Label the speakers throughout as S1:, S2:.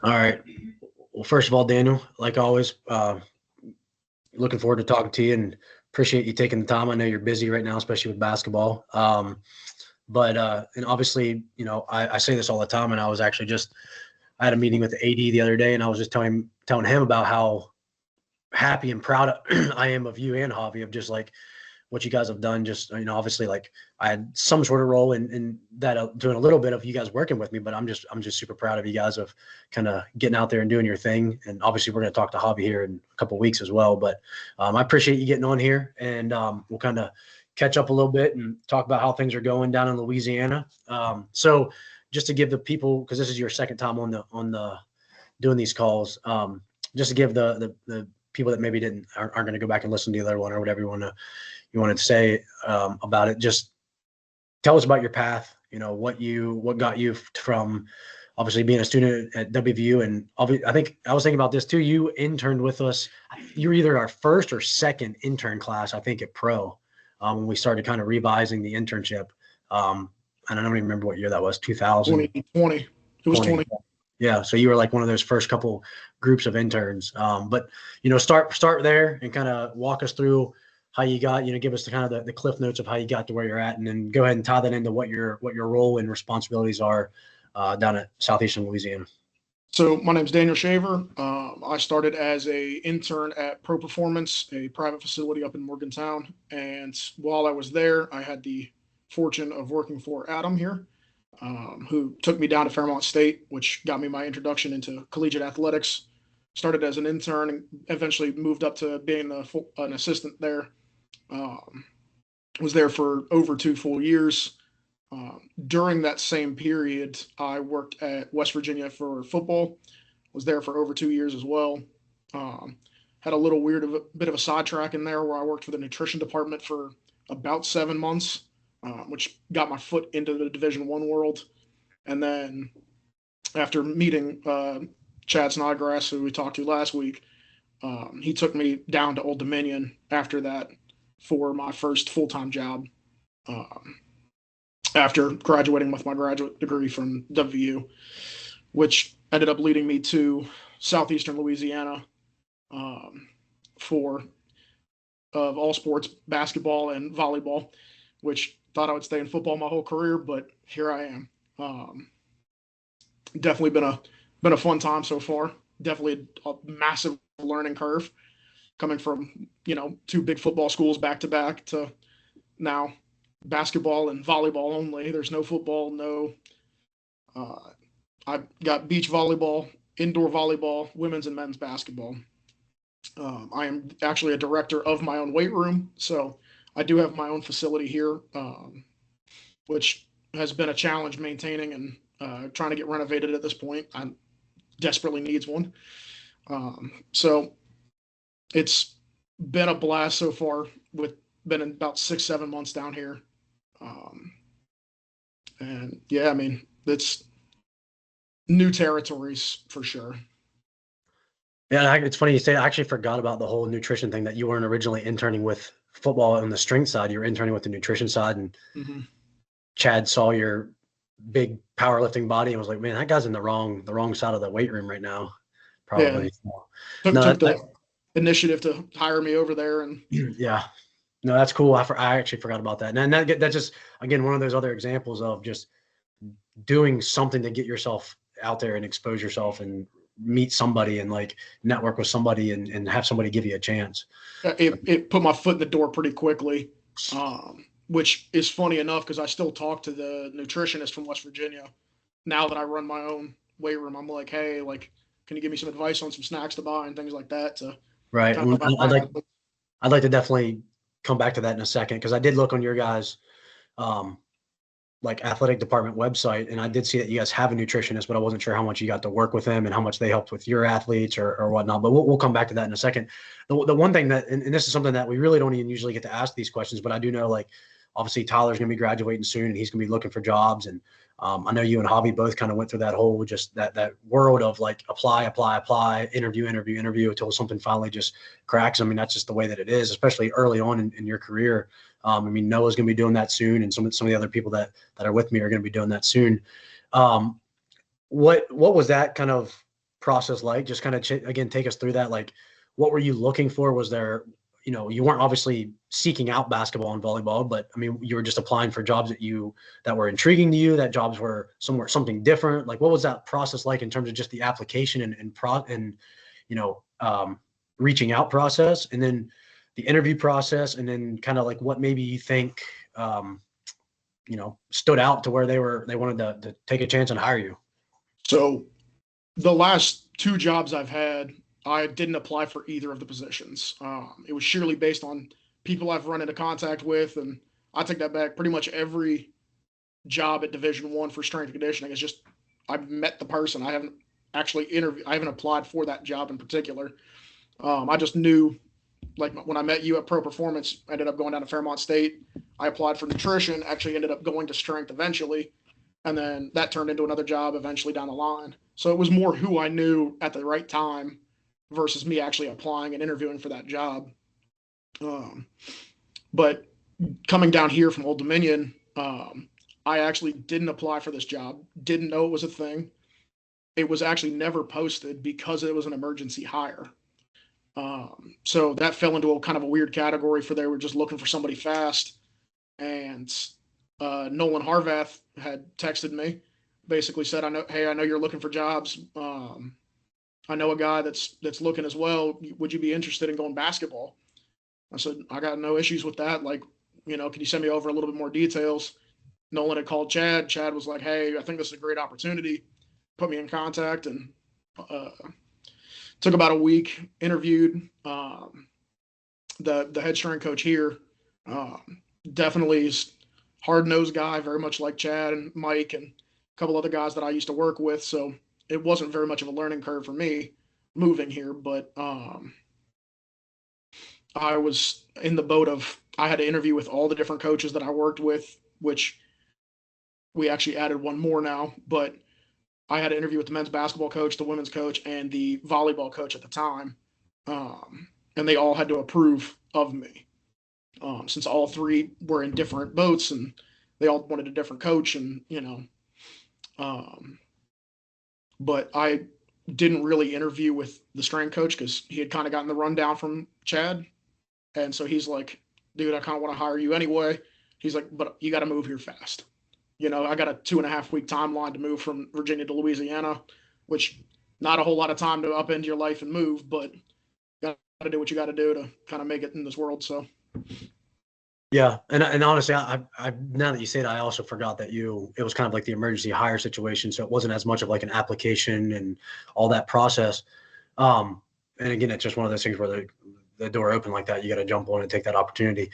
S1: All right. Well, first of all, Daniel, like always, looking forward to talking to you and appreciate you taking the time. I know you're busy right now, especially with basketball. And obviously, I say this all the time, and I had a meeting with the AD the other day, and I was just telling him about how happy and proud I am of you and Javi of just like what you guys have done. Just obviously, like I had some sort of role in that, doing a little bit of you guys working with me, but I'm just super proud of you guys of kind of getting out there and doing your thing. And obviously, we're going to talk to Javi here in a couple of weeks as well. But I appreciate you getting on here, and we'll kind of catch up a little bit and talk about how things are going down in Louisiana. So just to give the people, because this is your second time on the doing these calls, just to give the people that maybe aren't going to go back and listen to the other one or whatever you wanted to say about it. Just tell us about your path. What got you from obviously being a student at WVU, and I think I was thinking about this too. You interned with us. You were either our first or second intern class, I think, at Pro, when we started kind of revising the internship. And I don't even remember what year that was.
S2: 2020. It was 20.
S1: Yeah, so you were like one of those first couple groups of interns. But start there and kind of walk us through how you got, give us the kind of the cliff notes of how you got to where you're at, and then go ahead and tie that into what your role and responsibilities are down at Southeastern Louisiana.
S2: So my name's Daniel Shaver. I started as a intern at Pro Performance, a private facility up in Morgantown. And while I was there, I had the fortune of working for Adam here, who took me down to Fairmont State, which got me my introduction into collegiate athletics. Started as an intern and eventually moved up to being an assistant there. Was there for over 2 full years. During that same period, I worked at West Virginia for football. Was there for over 2 years as well. Had a little bit of a sidetrack in there where I worked for the nutrition department for about 7 months, which got my foot into the Division I world. And then after meeting Chad Snodgrass, who we talked to last week, he took me down to Old Dominion after that for my first full-time job, after graduating with my graduate degree from WVU, which ended up leading me to Southeastern Louisiana for all sports, basketball and volleyball, which thought I would stay in football my whole career, but here I am. Definitely been a fun time so far. Definitely a massive learning curve coming from, 2 big football schools back to back to now basketball and volleyball only. There's no football, I've got beach volleyball, indoor volleyball, women's and men's basketball. I am actually a director of my own weight room, so I do have my own facility here, which has been a challenge maintaining and trying to get renovated at this point. I desperately needs one. So it's been a blast so far. Been in about 6-7 months down here. And yeah, I mean, it's new territories for sure.
S1: Yeah, it's funny you say. I actually forgot about the whole nutrition thing, that you weren't originally interning with football on the strength side. You were interning with the nutrition side, and Chad saw your big powerlifting body and was like, "Man, that guy's in the wrong side of the weight room right now." Probably.
S2: Yeah. Took the initiative to hire me over there, and
S1: yeah. No, that's cool. I actually forgot about that. And that's just, again, one of those other examples of just doing something to get yourself out there and expose yourself and meet somebody and like network with somebody and have somebody give you a chance.
S2: It put my foot in the door pretty quickly, which is funny enough because I still talk to the nutritionist from West Virginia. Now that I run my own weight room, I'm like, hey, like, can you give me some advice on some snacks to buy and things like that?
S1: Right. I'd like to definitely come back to that in a second, because I did look on your guys' like athletic department website, and I did see that you guys have a nutritionist, but I wasn't sure how much you got to work with them and how much they helped with your athletes or whatnot. But we'll come back to that in a second. The one thing that, and this is something that we really don't even usually get to ask these questions, but I do know, like, obviously Tyler's going to be graduating soon and he's going to be looking for jobs. And I know you and Javi both kind of went through that whole, just that world of like apply, interview until something finally just cracks. I mean, that's just the way that it is, especially early on in your career. I mean, Noah's going to be doing that soon, and some of the other people that are with me are going to be doing that soon. What was that kind of process like? Just kind of again, take us through that. Like, what were you looking for? Was there, you weren't obviously seeking out basketball and volleyball, but I mean, you were just applying for jobs that were intriguing to you, that jobs were something different. Like, what was that process like in terms of just the application and reaching out process, and then the interview process, and then kind of like what maybe you think, stood out to where they wanted to take a chance and hire you?
S2: So the last two jobs I've had, I didn't apply for either of the positions. It was surely based on people I've run into contact with, and I take that back. Pretty much every job at Division I for strength and conditioning is just I've met the person. I haven't actually interviewed. I haven't applied for that job in particular. I just knew, like when I met you at Pro Performance, I ended up going down to Fairmont State. I applied for nutrition, actually ended up going to strength eventually. And then that turned into another job eventually down the line. So it was more who I knew at the right time versus me actually applying and interviewing for that job. But coming down here from Old Dominion, I actually didn't apply for this job, didn't know it was a thing. It was actually never posted because it was an emergency hire. So that fell into a kind of a weird category for they were just looking for somebody fast. And Nolan Harvath had texted me, basically said, I know you're looking for jobs. I know a guy that's looking as well. Would you be interested in going basketball? I said, I got no issues with that. Like, can you send me over a little bit more details? Nolan had called Chad. Chad was like, hey, I think this is a great opportunity. Put me in contact, and took about a week, interviewed the head strength coach here. Definitely hard-nosed guy, very much like Chad and Mike and a couple other guys that I used to work with. So it wasn't very much of a learning curve for me moving here, but I was in the boat of I had to interview with all the different coaches that I worked with, which we actually added one more now, but I had to interview with the men's basketball coach, the women's coach, and the volleyball coach at the time. And they all had to approve of me. Since all three were in different boats and they all wanted a different coach, and but I didn't really interview with the strength coach because he had kind of gotten the rundown from Chad. And so he's like, dude, I kind of want to hire you anyway. He's like, but you got to move here fast. I got a 2.5 week timeline to move from Virginia to Louisiana, which not a whole lot of time to upend your life and move, but you got to do what you got to do to kind of make it in this world. So.
S1: Yeah. And honestly, I now that you say that, I also forgot that it was kind of like the emergency hire situation. So it wasn't as much of like an application and all that process. And again, it's just one of those things where the door open like that, you got to jump on and take that opportunity.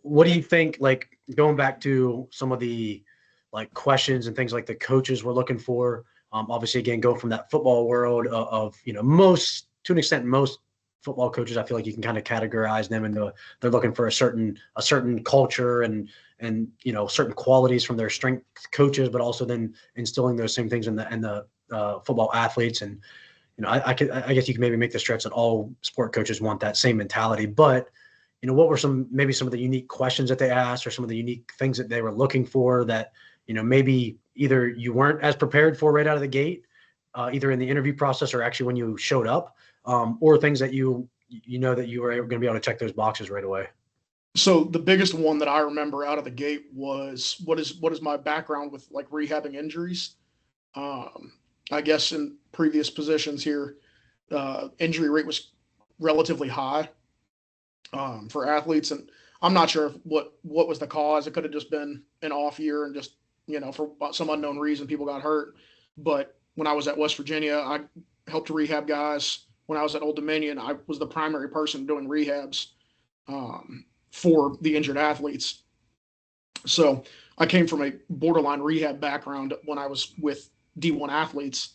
S1: What do you think, like going back to some of the like questions and things like the coaches were looking for? Obviously, again, go from that football world of most, to an extent, most football coaches, I feel like you can kind of categorize them into they're looking for a certain culture and certain qualities from their strength coaches, but also then instilling those same things in the football athletes. And I guess you can maybe make the stretch that all sport coaches want that same mentality. But what were maybe some of the unique questions that they asked, or some of the unique things that they were looking for that maybe either you weren't as prepared for right out of the gate, either in the interview process or actually when you showed up, or things that that you were going to be able to check those boxes right away?
S2: So the biggest one that I remember out of the gate was what is my background with like rehabbing injuries. I guess in previous positions here, injury rate was relatively high for athletes, and I'm not sure what was the cause. It could have just been an off year and just for some unknown reason people got hurt. But when I was at West Virginia, I helped to rehab guys. When I was at Old Dominion, I was the primary person doing rehabs for the injured athletes. So I came from a borderline rehab background when I was with D1 athletes.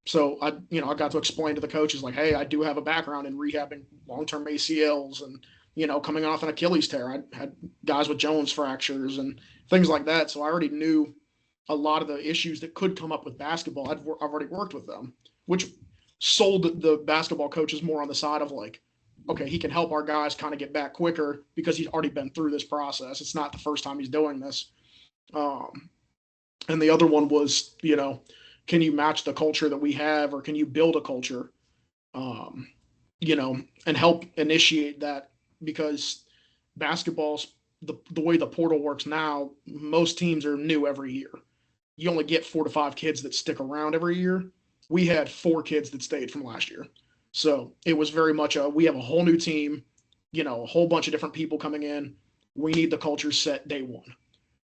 S2: So I got to explain to the coaches like, hey, I do have a background in rehabbing long-term ACLs and, coming off an Achilles tear. I had guys with Jones fractures and things like that. So I already knew a lot of the issues that could come up with basketball. I've already worked with them, which sold the basketball coaches more on the side of like, okay, he can help our guys kind of get back quicker because he's already been through this process. It's not the first time he's doing this. And the other one was, can you match the culture that we have, or can you build a culture, you know, and help initiate that? Because basketball's the way the portal works now, most teams are new every year. You only get 4 to 5 kids that stick around every year. We had 4 kids that stayed from last year. So it was very much we have a whole new team, you know, a whole bunch of different people coming in. We need the culture set day one.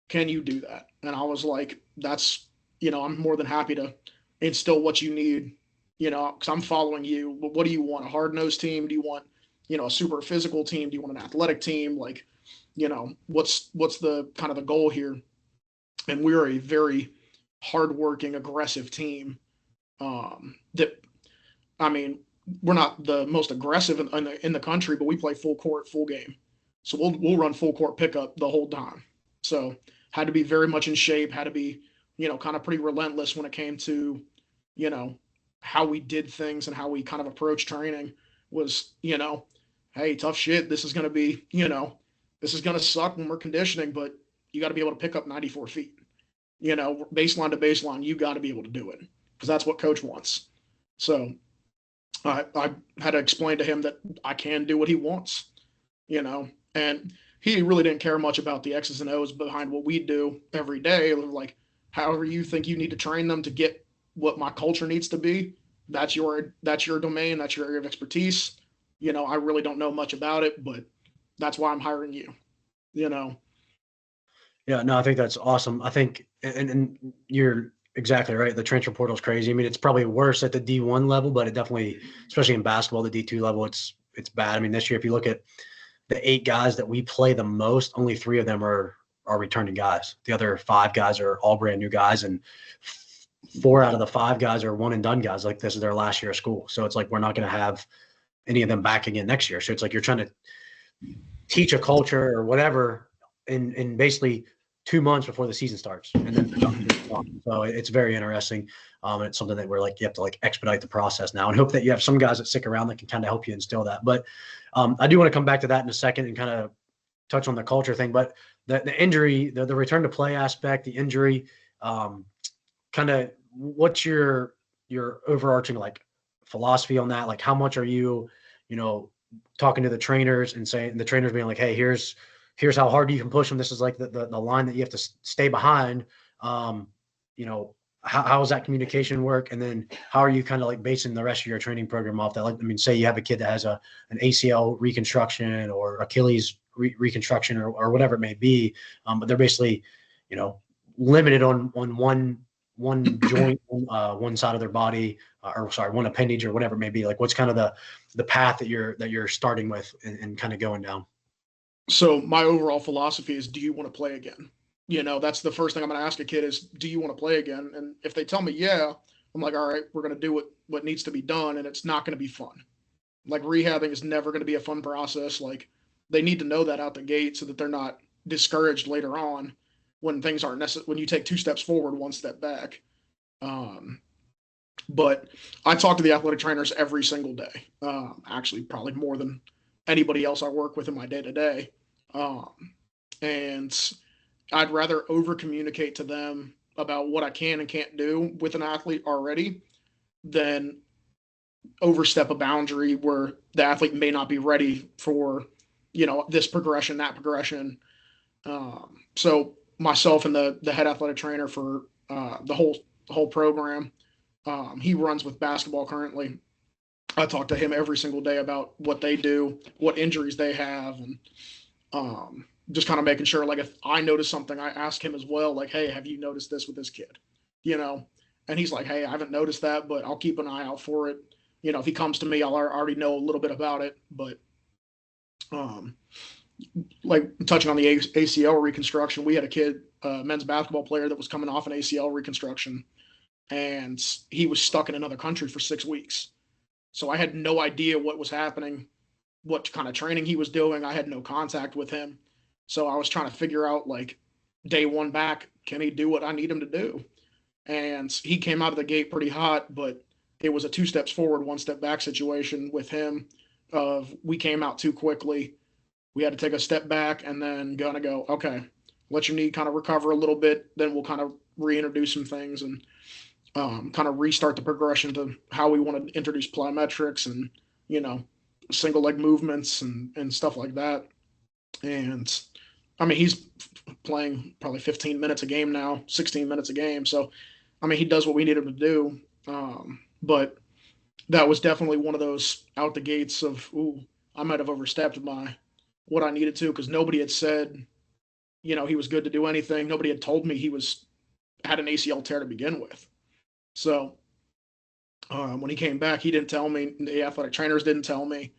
S2: Can you do that? And I was like, that's, you know, I'm more than happy to instill what you need, you know, because I'm following you. What do you want? A hard nosed team? Do you want, you know, a super physical team? Do you want an athletic team? Like, you know, what's the kind of the goal here? And we're a very hardworking, aggressive team. That, I mean, we're not the most aggressive in the country, but we play full court, full game. So we'll run full court pickup the whole time. So had to be very much in shape, had to be, you know, kind of pretty relentless when it came to, you know, how we did things and how we kind of approach training was, you know, hey, tough shit. This is going to be, you know, this is going to suck when we're conditioning, but you got to be able to pick up 94 feet. You know, baseline to baseline, you got to be able to do it because that's what coach wants. So I had to explain to him that I can do what he wants, you know, and he really didn't care much about the X's and O's behind what we do every day. Like, however you think you need to train them to get what my culture needs to be, that's your domain, that's your area of expertise. You know, I really don't know much about it, but that's why I'm hiring you, you know.
S1: Yeah, no, I think that's awesome. I think, and you're exactly right. The transfer portal is crazy. I mean, it's probably worse at the D1 level, but it definitely, especially in basketball, the D2 level, it's bad. I mean, this year, if you look at the 8 guys that we play the most, only 3 of them are returning guys. The other 5 guys are all brand new guys, and 4 out of the 5 guys are one and done guys. Like, this is their last year of school, so it's like we're not going to have any of them back again next year. So it's like you're trying to teach a culture or whatever in basically 2 months before the season starts, and then so it's very interesting. And it's something that we're like, you have to like expedite the process now and hope that you have some guys that stick around that can kind of help you instill that. But I do want to come back to that in a second and kind of touch on the culture thing. But the injury, the return to play aspect, the injury, kind of what's your overarching like philosophy on that? Like, how much are you, you know, talking to the trainers and saying, the trainers being like, hey, here's how hard you can push them. This is like the line that you have to stay behind. You know, how does that communication work? And then how are you kind of like basing the rest of your training program off that? Like, I mean, say you have a kid that has an ACL reconstruction or Achilles reconstruction or whatever it may be, but they're basically, you know, limited on one joint, one side of their body, or sorry, one appendage or whatever it may be. Like, what's kind of the path that you're starting with and kind of going down?
S2: So my overall philosophy is, do you want to play again? You know, that's the first thing I'm going to ask a kid is, do you want to play again? And if they tell me, yeah, I'm like, all right, we're going to do what needs to be done. And it's not going to be fun. Like, rehabbing is never going to be a fun process. Like, they need to know that out the gate so that they're not discouraged later on when things aren't necessary, when you take 2 steps forward, 1 step back. But I talk to the athletic trainers every single day. Actually, probably more than anybody else I work with in my day to day. And I'd rather over communicate to them about what I can and can't do with an athlete already than overstep a boundary where the athlete may not be ready for, you know, this progression, that progression. So myself and the head athletic trainer for the whole program, he runs with basketball currently. I talk to him every single day about what they do, what injuries they have, and just kind of making sure, like, if I notice something, I ask him as well, like, hey, have you noticed this with this kid? You know, and he's like, hey, I haven't noticed that, but I'll keep an eye out for it. You know, if he comes to me, I'll already know a little bit about it. But like, touching on the ACL reconstruction, we had a kid, men's basketball player, that was coming off an ACL reconstruction, and he was stuck in another country for 6 weeks. So I had no idea what was happening, what kind of training he was doing. I had no contact with him. So I was trying to figure out, like, day one back, can he do what I need him to do? And he came out of the gate pretty hot, but it was a 2 steps forward, 1 step back situation with him. We came out too quickly. We had to take a step back and then gonna go, okay, let your knee kind of recover a little bit. Then we'll kind of reintroduce some things. And kind of restart the progression to how we want to introduce plyometrics and, you know, single leg movements and stuff like that. And I mean, he's playing probably 15 minutes a game now, 16 minutes a game. So, I mean, he does what we need him to do. But that was definitely one of those out the gates of, ooh, I might have overstepped my what I needed to, because nobody had said, you know, he was good to do anything. Nobody had told me he was had an ACL tear to begin with. So when he came back, he didn't tell me. The athletic trainers didn't tell me.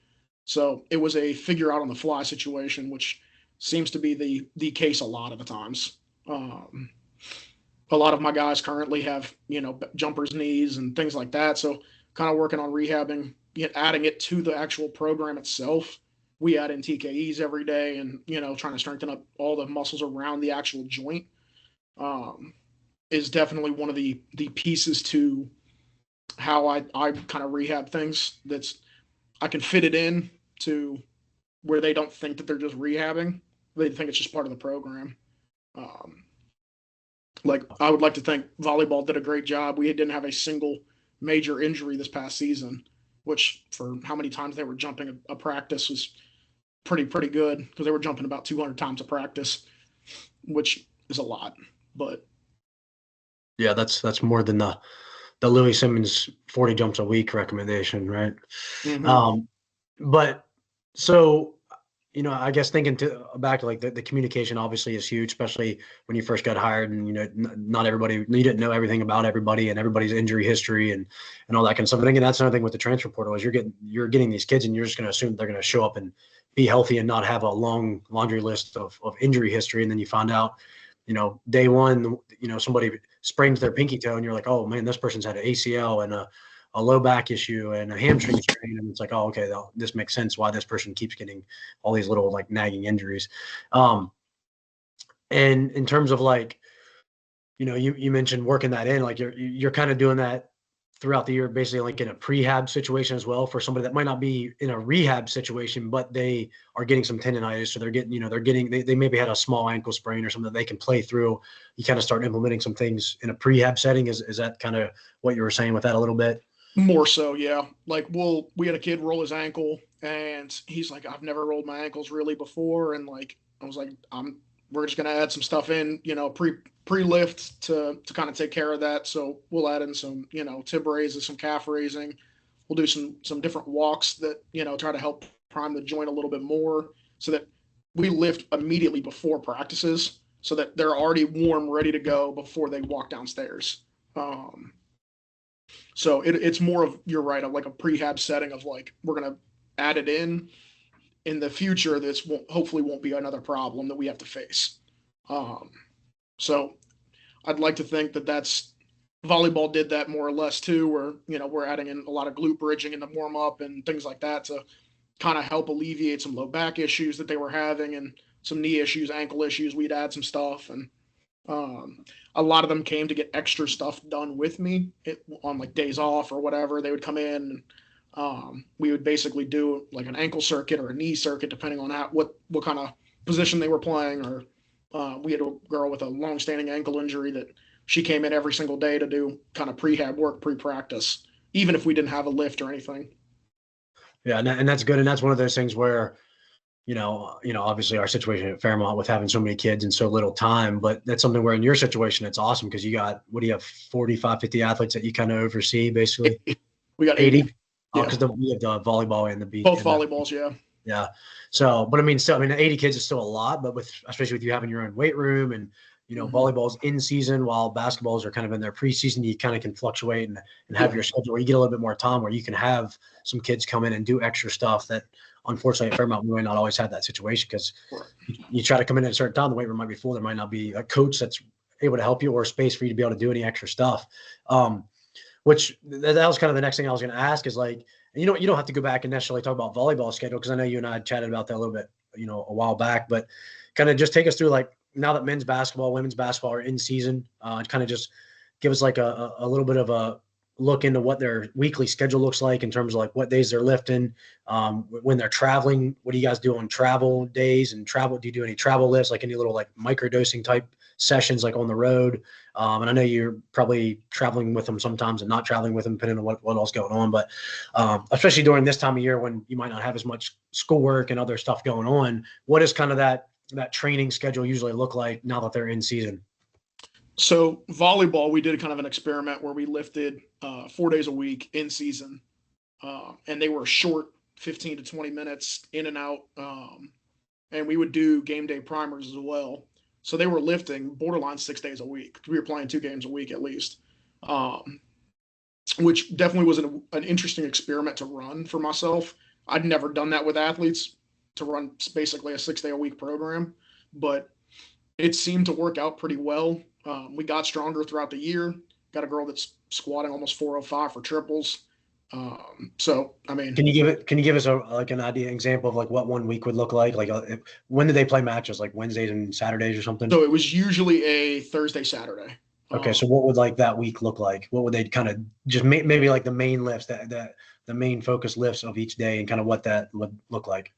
S2: So it was a figure out on the fly situation, which seems to be the case a lot of the times. A lot of my guys currently have, you know, jumpers knees and things like that. So kind of working on rehabbing, adding it to the actual program itself. We add in TKEs every day, and, you know, trying to strengthen up all the muscles around the actual joint is definitely one of the pieces to how I kind of rehab things. That's I can fit it in to where they don't think that they're just rehabbing. They think it's just part of the program. Like, I would like to think volleyball did a great job. We didn't have a single major injury this past season, which for how many times they were jumping a practice was pretty good, because they were jumping about 200 times a practice, which is a lot. But
S1: Yeah, that's more than the Louis Simmons 40 jumps a week recommendation, right?
S2: mm-hmm.
S1: But so, you know, I guess thinking back to like the communication obviously is huge, especially when you first got hired, and, you know, not everybody, you didn't know everything about everybody and everybody's injury history and all that kind of stuff. I think that's another thing with the transfer portal is you're getting these kids, and you're just going to assume they're going to show up and be healthy and not have a long laundry list of injury history. And then you find out, you know, day one, you know, somebody sprains their pinky toe, and you're like, oh man, this person's had an ACL and a low back issue and a hamstring strain, and it's like, oh, okay, this makes sense why this person keeps getting all these little like nagging injuries. And in terms of like, you know, you mentioned working that in, like you're kind of doing that throughout the year, basically like in a prehab situation as well for somebody that might not be in a rehab situation, but they are getting some tendonitis, or they're getting, you know, they maybe had a small ankle sprain or something that they can play through. You kind of start implementing some things in a prehab setting. Is that kind of what you were saying with that a little bit?
S2: More so, yeah. Like, we had a kid roll his ankle, and he's like, I've never rolled my ankles really before, and like, I was like, we're just gonna add some stuff in, you know, pre lift to kind of take care of that. So we'll add in some, you know, tib raises, some calf raising. We'll do some different walks that, you know, try to help prime the joint a little bit more, so that we lift immediately before practices, so that they're already warm, ready to go before they walk downstairs. So it's more of, you're right, of like a prehab setting of like, we're gonna add it in the future. This hopefully won't be another problem that we have to face. So I'd like to think that that's volleyball did that more or less too, where, you know, we're adding in a lot of glute bridging in the warm up and things like that to kind of help alleviate some low back issues that they were having, and some knee issues, ankle issues. We'd add some stuff, and a lot of them came to get extra stuff done with me on like days off or whatever. They would come in, and we would basically do like an ankle circuit or a knee circuit, depending on what kind of position they were playing. Or we had a girl with a long-standing ankle injury that she came in every single day to do kind of prehab work, pre-practice, even if we didn't have a lift or anything.
S1: Yeah, and that's good. And that's one of those things where, obviously our situation at Fairmont with having so many kids and so little time, but that's something where in your situation, it's awesome because you got, what do you have, 45, 50 athletes that you kind of oversee basically?
S2: We got 80.
S1: Yeah. Because we have the volleyball and the beach.
S2: Both volleyballs, yeah.
S1: Yeah. So, but I mean, 80 kids is still a lot, but especially with you having your own weight room and, volleyball's in season while basketballs are kind of in their preseason, you kind of can fluctuate and have your schedule where you get a little bit more time where you can have some kids come in and do extra stuff that unfortunately at Fairmont, we might not always have that situation because you try to come in at a certain time, the weight room might be full. There might not be a coach that's able to help you or space for you to be able to do any extra stuff. Which that was kind of the next thing I was going to ask is like, you don't have to go back and necessarily talk about volleyball schedule because I know you and I had chatted about that a little bit, a while back, but kind of just take us through like now that men's basketball, women's basketball are in season, kind of just give us like a little bit of a look into what their weekly schedule looks like in terms of like what days they're lifting, when they're traveling? What do you guys do on travel days and travel? Do you do any travel lifts, like any little like microdosing type sessions, like on the road? And I know you're probably traveling with them sometimes and not traveling with them, depending on what else going on. But especially during this time of year when you might not have as much schoolwork and other stuff going on, what is kind of that training schedule usually look like now that they're in season?
S2: So volleyball, we did kind of an experiment where we lifted 4 days a week in season, and they were short, 15 to 20 minutes in and out, and we would do game day primers as well. So they were lifting borderline 6 days a week. We were playing 2 games a week at least, which definitely was an interesting experiment to run for myself. I'd never done that with athletes, to run basically a 6 day a week program, but it seemed to work out pretty well. We got stronger throughout the year. Got a girl that's squatting almost 405 for triples. So I mean,
S1: can you give us an example of like what one week would look like? Like when did they play matches? Like Wednesdays and Saturdays or something?
S2: So it was usually a Thursday, Saturday.
S1: Okay, so what would like that week look like? What would they kind of just maybe like the main lifts, that the main focus lifts of each day, and kind of what that would look like?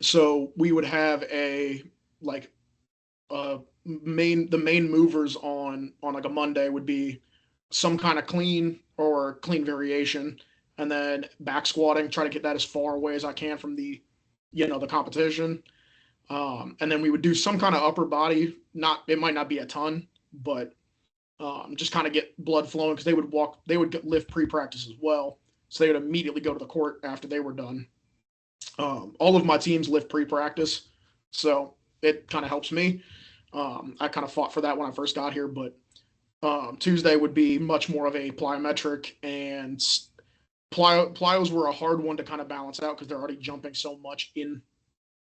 S2: So we would have the main movers on like a Monday would be some kind of clean or clean variation, and then back squatting, try to get that as far away as I can from the competition. And then we would do some kind of upper body. It might not be a ton, but just kind of get blood flowing, because they would lift pre-practice as well. So they would immediately go to the court after they were done. All of my teams lift pre-practice, so it kind of helps me. I kind of fought for that when I first got here, but Tuesday would be much more of a plyometric, and plyos were a hard one to kind of balance out because they're already jumping so much in.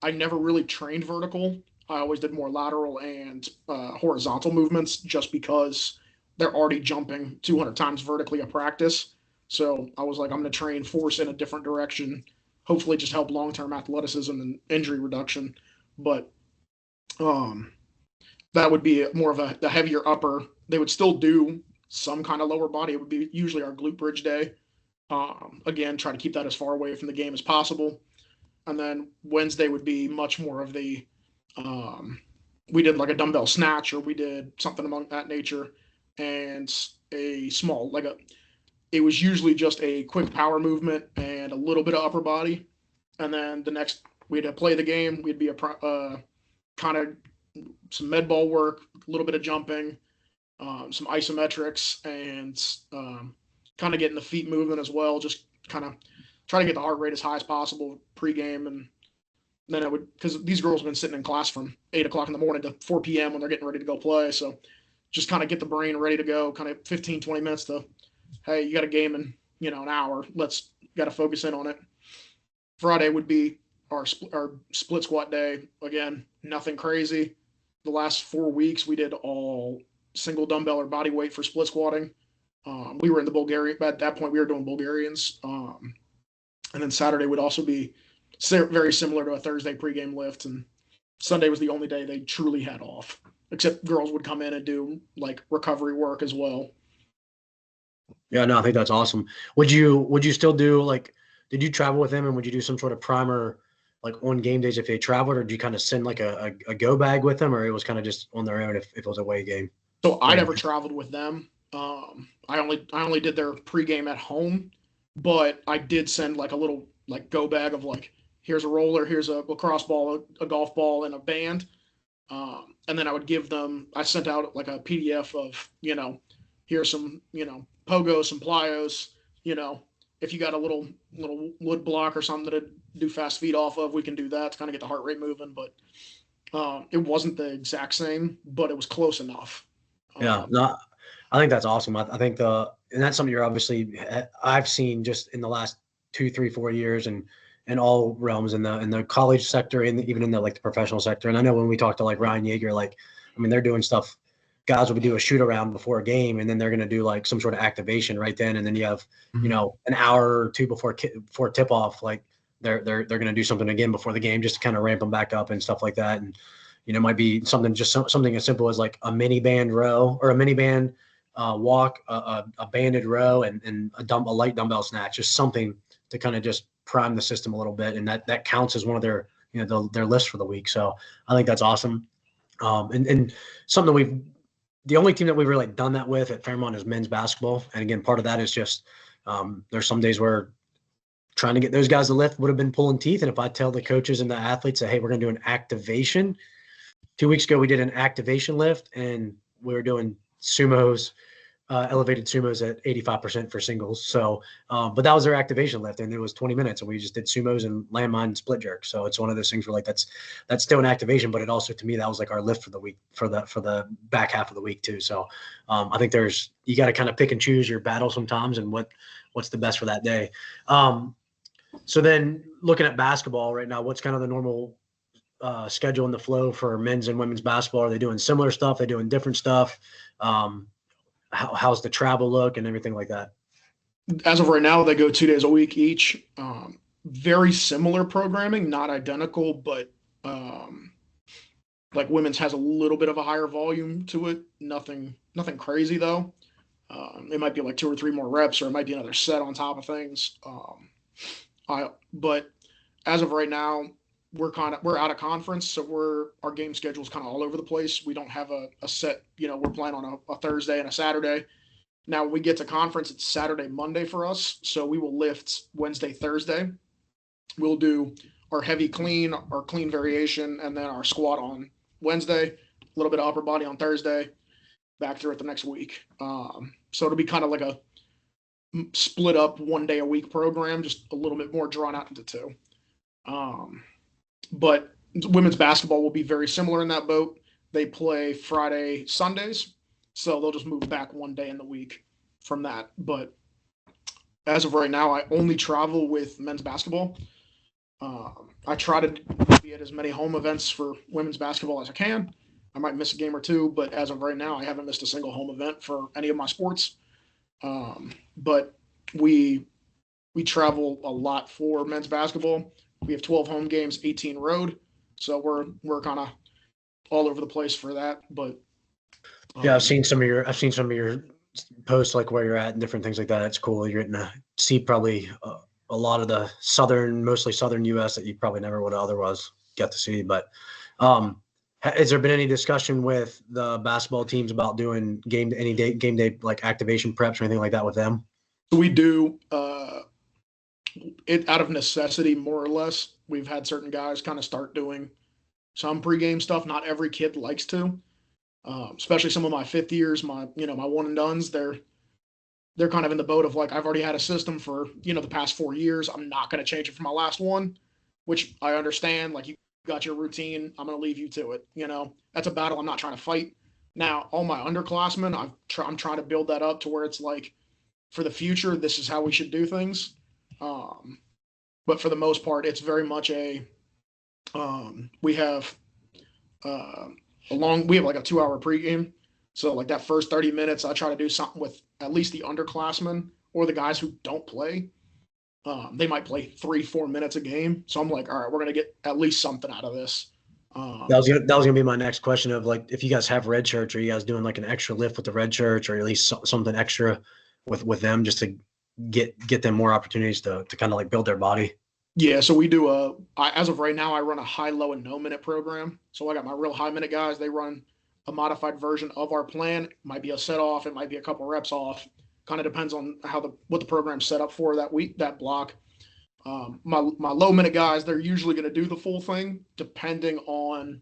S2: I never really trained vertical. I always did more lateral and horizontal movements, just because they're already jumping 200 times vertically a practice. So I was like, I'm going to train force in a different direction, hopefully just help long-term athleticism and injury reduction. But that would be more of the heavier upper. They would still do some kind of lower body. It would be usually our glute bridge day. Again, try to keep that as far away from the game as possible. And then Wednesday would be much more of the we did like a dumbbell snatch, or we did something among that nature, and a small it was usually just a quick power movement and a little bit of upper body. And then the next, we'd play the game. We'd be kind of some med ball work, a little bit of jumping, some isometrics, and kind of getting the feet moving as well. Just kind of try to get the heart rate as high as possible pregame. And then I would, because these girls have been sitting in class from 8 o'clock in the morning to 4 p.m. when they're getting ready to go play. So just kind of get the brain ready to go, kind of 15, 20 minutes to, hey, you got a game in, an hour. Got to focus in on it. Friday would be our split squat day. Again, nothing crazy. The last 4 weeks, we did all single dumbbell or body weight for split squatting. We were in the Bulgarian, at that point we were doing Bulgarians. And then Saturday would also be very similar to a Thursday pregame lift. And Sunday was the only day they truly had off, except girls would come in and do like recovery work as well.
S1: Yeah, no, I think that's awesome. Would you still do did you travel with them, and would you do some sort of primer like on game days if they traveled, or did you kind of send like a go bag with them, or it was kind of just on their own if it was a away game?
S2: So I never traveled with them. I only did their pregame at home, but I did send like a little like go bag of like, here's a roller, here's a lacrosse ball, a golf ball, and a band. And then I sent out like a PDF of, here's some, pogos, some plyos, if you got a little wood block or something to do fast feet off of, we can do that to kind of get the heart rate moving. But it wasn't the exact same, but it was close enough.
S1: Yeah, no, I think that's awesome. I think and that's something I've seen just in the last 2, 3, 4 years, and in all realms, in the college sector, and even in the the professional sector. And I know when we talked to like Ryan Yeager, they're doing stuff. Guys will do a shoot around before a game, and then they're going to do like some sort of activation right then. And then you have, an hour or two before tip off, like they're going to do something again before the game, just to kind of ramp them back up and stuff like that. And, it might be something as simple as like a mini band row or a mini band walk, a banded row, and a light dumbbell snatch, just something to kind of just prime the system a little bit. And that counts as one of their, their list for the week. So I think that's awesome. And something the only team that we've really done that with at Fairmont is men's basketball. And again, part of that is just there's some days where trying to get those guys to lift would have been pulling teeth. And if I tell the coaches and the athletes that, hey, we're going to do an activation. 2 weeks ago, we did an activation lift, and we were doing sumos, elevated sumos at 85% for singles. So, but that was their activation lift, and it was 20 minutes, and we just did sumos and landmine and split jerk. So it's one of those things where like that's still an activation, but it also, to me, that was like our lift for the week, for the back half of the week too. So I think you got to kind of pick and choose your battle sometimes, and what's the best for that day. So then looking at basketball right now, what's kind of the normal schedule and the flow for men's and women's basketball? Are they doing similar stuff? Are they doing different stuff? How's the travel look and everything like that?
S2: As of right now, they go 2 days a week each. Very similar programming, not identical, but like women's has a little bit of a higher volume to it. Nothing crazy though. It might be like 2 or 3 more reps, or it might be another set on top of things. But as of right now, we're out of conference, so our game schedule is kind of all over the place. We don't have a set, we're playing on a Thursday and a Saturday. Now when we get to conference, it's Saturday, Monday for us. So we will lift Wednesday, Thursday. We'll do our heavy clean, our clean variation, and then our squat on Wednesday, a little bit of upper body on Thursday, back through it the next week. So it'll be kind of like a split up 1 day a week program, just a little bit more drawn out into 2. But women's basketball will be very similar in that boat. They play Friday, Sundays, so they'll just move back 1 day in the week from that. But as of right now, I only travel with men's basketball. I try to be at as many home events for women's basketball as I can. I might miss a game or 2, but as of right now, I haven't missed a single home event for any of my sports. But we travel a lot for men's basketball. We have 12 home games, 18 road. So we're kind of all over the place for that. But
S1: yeah, I've seen some of your posts, like where you're at and different things like that. It's cool. You're getting to see probably a lot of the mostly southern U.S. that you probably never would have otherwise get to see. But has there been any discussion with the basketball teams about doing game day like activation preps or anything like that with them?
S2: We do it out of necessity, more or less. We've had certain guys kind of start doing some pregame stuff. Not every kid likes to, especially some of my fifth years, my one and dones. They're kind of in the boat of like, I've already had a system for the past 4 years. I'm not going to change it for my last one, which I understand. Like, you got your routine, I'm going to leave you to it. That's a battle I'm not trying to fight. Now, all my underclassmen, I'm trying to build that up to where it's like, for the future, this is how we should do things. But for the most part, it's very much we have like a 2-hour pregame. So like that first 30 minutes, I try to do something with at least the underclassmen or the guys who don't play. They might play 3-4 minutes a game. So I'm like, all right, we're going to get at least something out of this.
S1: That was gonna be my next question of like, if you guys have red shirts, are you guys doing like an extra lift with the red shirts, or at least something extra with them, just to get them more opportunities to kind of like build their body?
S2: Yeah, so we do as of right now, I run a high, low, and no minute program. So I got my real high minute guys. They run a modified version of our plan. It might be a set off, it might be a couple reps off. Kind of depends on what the program's set up for that week, that block. My low minute guys, they're usually going to do the full thing, depending on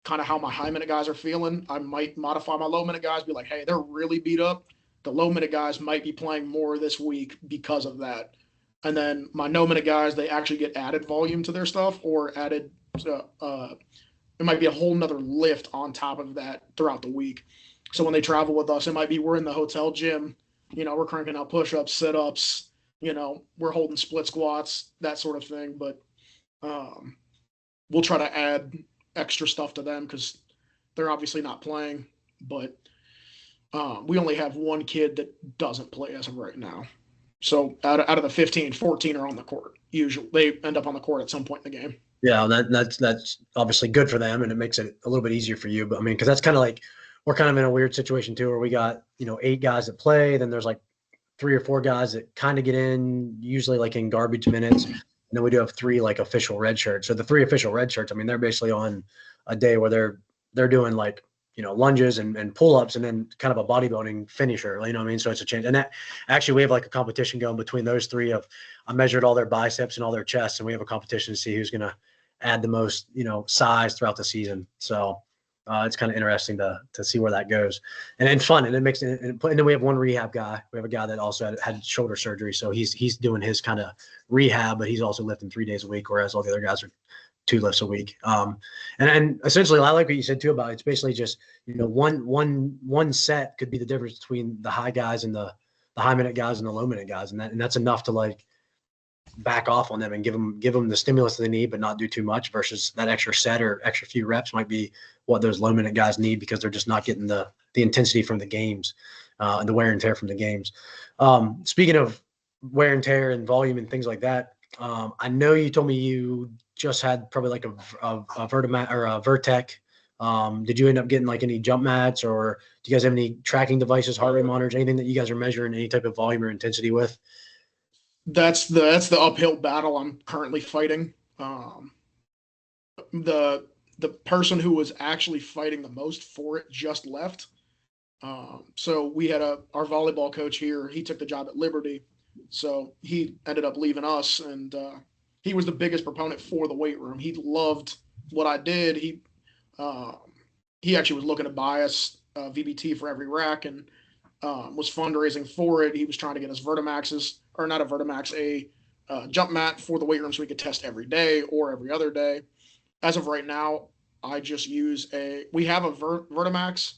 S2: kind of how my high minute guys are feeling. I might modify my low minute guys, be like, hey, they're really beat up. The low minute guys might be playing more this week because of that. And then my no minute guys, they actually get added volume to their stuff, or added, it might be a whole nother lift on top of that throughout the week. So when they travel with us, it might be we're in the hotel gym, we're cranking out push-ups, sit-ups, we're holding split squats, that sort of thing. But we'll try to add extra stuff to them because they're obviously not playing. But we only have one kid that doesn't play as of right now. So out of the 15, 14 are on the court. Usually they end up on the court at some point in the game.
S1: Yeah, that's obviously good for them, and it makes it a little bit easier for you. But I mean, because that's kind of like we're kind of in a weird situation too, where we got, 8 guys that play, then there's like 3 or 4 guys that kind of get in, usually like in garbage minutes. And then we do have 3 like official red shirts. So the 3 official red shirts, I mean, they're basically on a day where they're doing like, lunges and pull-ups and then kind of a bodybuilding finisher, you know what I mean? So it's a change. And that actually we have like a competition going between those 3 of I measured all their biceps and all their chests, and we have a competition to see who's going to add the most, size throughout the season. So it's kind of interesting to see where that goes, and it's fun, and it makes it. And then we have one rehab guy. We have a guy that also had shoulder surgery, so he's doing his kind of rehab, but he's also lifting 3 days a week, whereas all the other guys are 2 lifts a week. And essentially, I like what you said too about it's basically just one set could be the difference between the high guys and the high minute guys and the low minute guys, and that's enough to like back off on them and give them the stimulus they need, but not do too much, versus that extra set or extra few reps might be what those low minute guys need because they're just not getting the intensity from the games, and the wear and tear from the games. Speaking of wear and tear and volume and things like that, I know you told me you just had probably like a Vertimat or a Vertec. Did you end up getting like any jump mats, or do you guys have any tracking devices, heart rate monitors, anything that you guys are measuring any type of volume or intensity with?
S2: That's the uphill battle I'm currently fighting. The person who was actually fighting the most for it just left. So we had our volleyball coach here. He took the job at Liberty, so he ended up leaving us, and he was the biggest proponent for the weight room. He loved what I did. He actually was looking to buy us VBT for every rack, and was fundraising for it. He was trying to get us Vertimaxes, or not a Vertimax, a jump mat for the weight room so we could test every day or every other day. As of right now, I just use we have a Vertimax,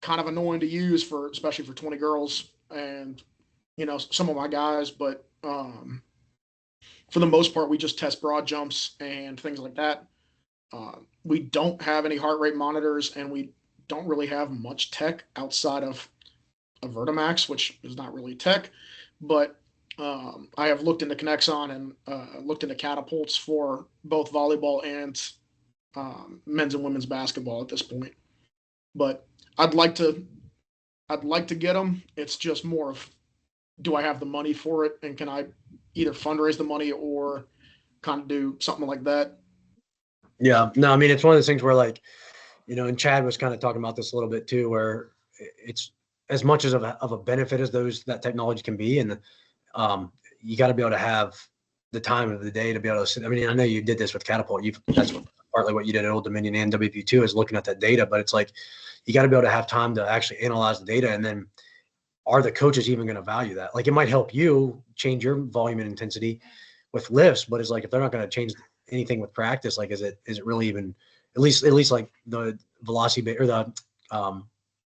S2: kind of annoying to use especially for 20 girls and, some of my guys, but for the most part, we just test broad jumps and things like that. We don't have any heart rate monitors, and we don't really have much tech outside of a Vertimax, which is not really tech, but I have looked into Connexon and looked into catapults for both volleyball and men's and women's basketball at this point. But I'd like to get them. It's just more of, do I have the money for it, and can I either fundraise the money or kind of do something like that?
S1: Yeah, no, I mean, it's one of those things where like, and Chad was kind of talking about this a little bit too, where it's as much as of a benefit as that technology can be. And you got to be able to have the time of the day to be able to sit. I mean, I know you did this with Catapult. That's partly what you did at Old Dominion and WP2 is looking at that data, but it's like, you got to be able to have time to actually analyze the data. And then are the coaches even going to value that? Like, it might help you change your volume and intensity with lifts, but it's like, if they're not going to change anything with practice, like, is it really even, at least like the velocity or the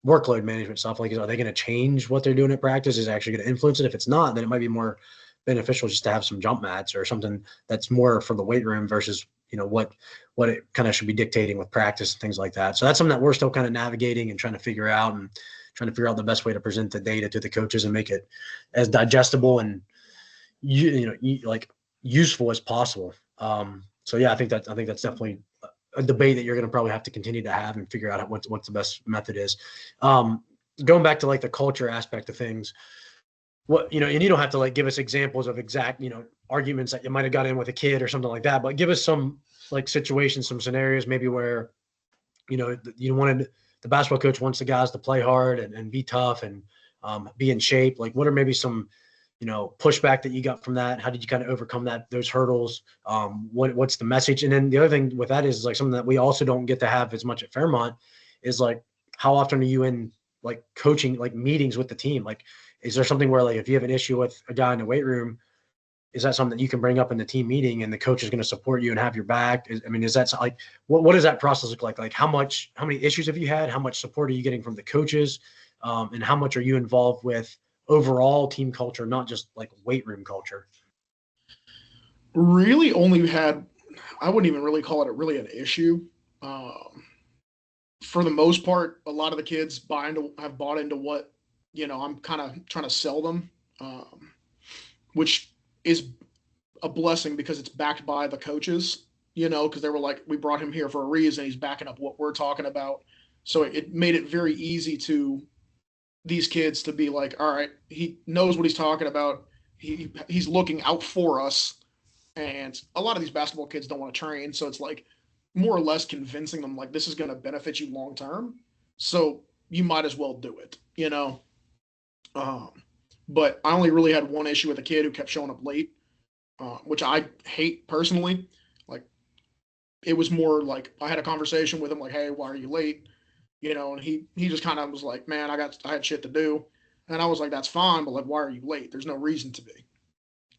S1: workload management stuff, like, are they going to change what they're doing at practice? Is it actually going to influence it? If it's not, then it might be more beneficial just to have some jump mats or something that's more for the weight room versus, what it kind of should be dictating with practice and things like that. So that's something that we're still kind of navigating and trying to figure out, and trying to figure out the best way to present the data to the coaches and make it as digestible and like useful as possible. So yeah, I think that's definitely a debate that you're going to probably have to continue to have and figure out what the best method is. Going back to like the culture aspect of things, and you don't have to like give us examples of exact, arguments that you might've got in with a kid or something like that, but give us some like situations, some scenarios, maybe where, you wanted, the basketball coach wants the guys to play hard and be tough and be in shape. Like, what are maybe some, pushback that you got from that? How did you kind of overcome those hurdles? What's the message? And then the other thing with that is like something that we also don't get to have as much at Fairmont is like, how often are you in like coaching, like meetings with the team? Like, is there something where like, if you have an issue with a guy in the weight room, is that something that you can bring up in the team meeting and the coach is going to support you and have your back? Is that like, what does that process look like? Like, how many issues have you had? How much support are you getting from the coaches? And how much are you involved with overall team culture, not just like weight room culture?
S2: Really only had, I wouldn't even really call it really an issue. For the most part, a lot of the kids have bought into what, I'm kind of trying to sell them, which is a blessing because it's backed by the coaches, because they were like, we brought him here for a reason. He's backing up what we're talking about. So it made it very easy to these kids to be like, all right, he knows what he's talking about. He's looking out for us. And a lot of these basketball kids don't want to train. So it's like more or less convincing them like this is going to benefit you long term. So you might as well do it, you know? Um, but I only really had one issue with a kid who kept showing up late, which I hate personally. Like it was more like I had a conversation with him like, hey, why are you late? You know, and he just kind of was like, man, I had shit to do. And I was like, that's fine, but like, why are you late? There's no reason to be.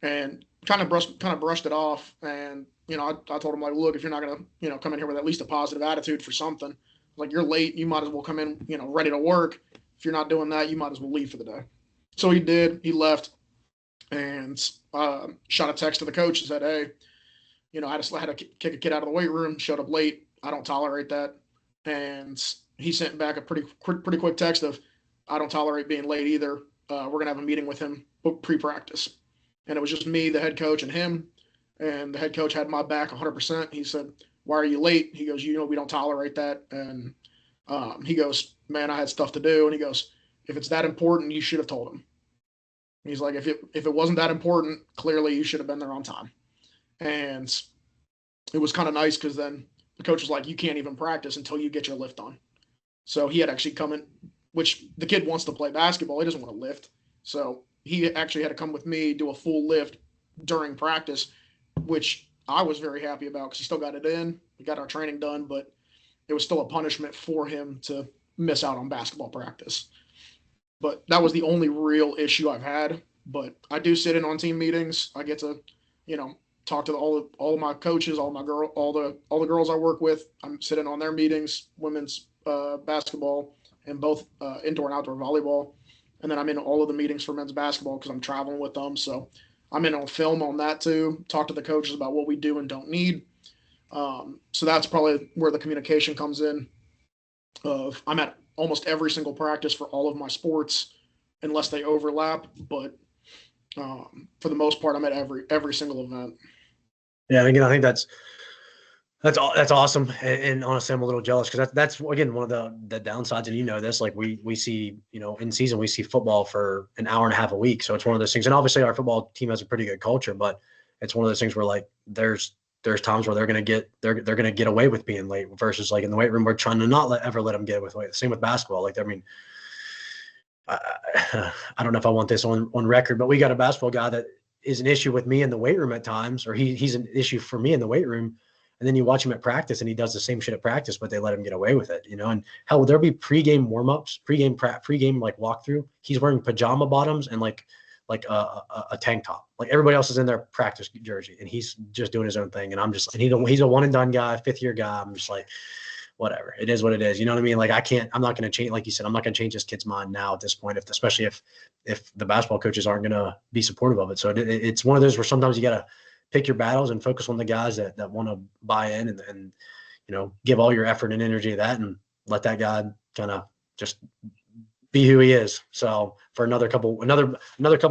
S2: And kind of brushed it off. And I told him like, look, if you're not gonna come in here with at least a positive attitude for something, like you're late, you might as well come in ready to work. If you're not doing that, you might as well leave for the day. So he did. He left and shot a text to the coach and said, hey, I had to kick a kid out of the weight room. Showed up late. I don't tolerate that. And he sent back a pretty quick text of, I don't tolerate being late either. We're gonna have a meeting with him pre-practice. And it was just me, the head coach, and him. And the head coach had my back 100%. He said, why are you late? He goes, we don't tolerate that. And he goes, man, I had stuff to do. And he goes, if it's that important, you should have told him. He's like, if it wasn't that important, clearly you should have been there on time. And it was kind of nice because then the coach was like, you can't even practice until you get your lift on. So he had actually come in, which the kid wants to play basketball. He doesn't want to lift. So he actually had to come with me, do a full lift during practice, which I was very happy about because he still got it in. We got our training done, but it was still a punishment for him to miss out on basketball practice. But that was the only real issue I've had. But I do sit in on team meetings. I get to, talk to all of my coaches, all the girls I work with. I'm sitting on their meetings, women's basketball, and both indoor and outdoor volleyball. And then I'm in all of the meetings for men's basketball because I'm traveling with them. So I'm in on film on that too. Talk to the coaches about what we do and don't need. So that's probably where the communication comes in. I'm at almost every single practice for all of my sports, unless they overlap. But for the most part, I'm at every single event.
S1: Yeah, again, I think that's awesome, and honestly, I'm a little jealous because that's again one of the downsides, and this, like we see, in season we see football for an hour and a half a week, so it's one of those things, and obviously our football team has a pretty good culture, but it's one of those things where like there's times where they're gonna get away with being late versus like in the weight room we're trying to not ever let them get with late. Same with basketball, like I mean. I don't know if I want this on record, but we got a basketball guy that is an issue with me in the weight room at times, or he's an issue for me in the weight room. And then you watch him at practice and he does the same shit at practice, but they let him get away with it, and hell, there'll be pregame warmups, pregame like walkthrough. He's wearing pajama bottoms and like a tank top. Like everybody else is in their practice jersey and he's just doing his own thing. And I'm just, and he's a one and done guy, 5th year guy. I'm just like, whatever. It is what it is. You know what I mean? Like I'm not going to change, like you said, I'm not going to change this kid's mind now at this point, especially if the basketball coaches aren't going to be supportive of it. So it's one of those where sometimes you got to pick your battles and focus on the guys that want to buy in and give all your effort and energy to that and let that guy kind of just be who he is. So for another couple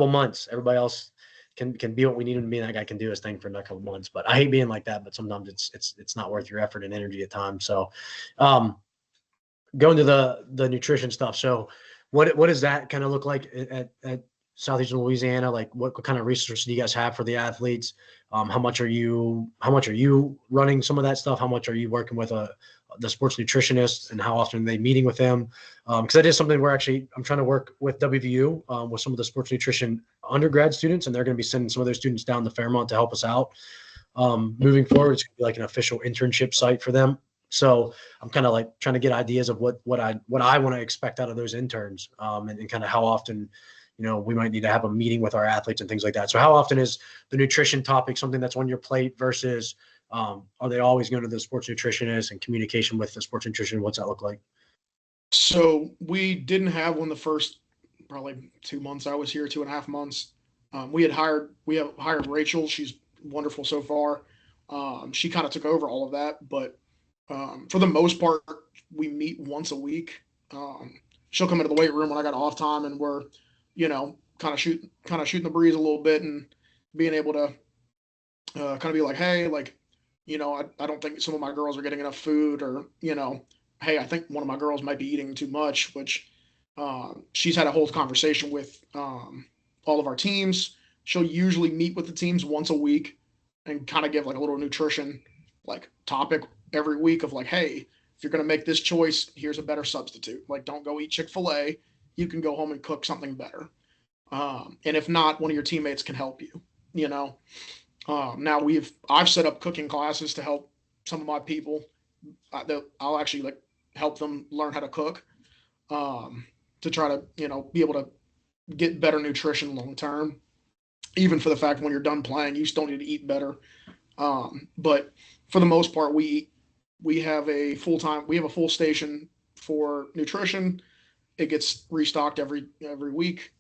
S1: months, everybody else can be what we need him to be. And that guy can do his thing for another couple months. But I hate being like that. But sometimes it's not worth your effort and energy at times. So, going to the nutrition stuff. So, what does that kind of look like at Southeastern Louisiana? Like, what kind of resources do you guys have for the athletes? How much are you running some of that stuff? How much are you working with the sports nutritionist, and how often are they meeting with them? Because that is something I'm trying to work with WVU with some of the sports nutrition undergrad students, and they're going to be sending some of those students down to Fairmont to help us out. Moving forward, it's going to be like an official internship site for them. So I'm kind of like trying to get ideas of what I want to expect out of those interns, and kind of how often, we might need to have a meeting with our athletes and things like that. So how often is the nutrition topic something that's on your plate versus are they always going to the sports nutritionist and communication with the sports nutrition? What's that look like?
S2: So we didn't have one the first probably 2 months I was here, 2.5 months. We have hired Rachel. She's wonderful so far. She kind of took over all of that, but for the most part, we meet once a week. She'll come into the weight room when I got off time, and we're, kind of shooting the breeze a little bit and being able to kind of be like, hey, like, I don't think some of my girls are getting enough food, or, hey, I think one of my girls might be eating too much, which she's had a whole conversation with all of our teams. She'll usually meet with the teams once a week and kind of give like a little nutrition like topic every week of like, hey, if you're going to make this choice, here's a better substitute. Like, don't go eat Chick-fil-A. You can go home and cook something better. And if not, one of your teammates can help you. You know, now I've set up cooking classes to help some of my people. I'll actually like help them learn how to cook, to try to be able to get better nutrition long term. Even for the fact when you're done playing, you still need to eat better. But for the most part, we have a full station for nutrition. It gets restocked every week.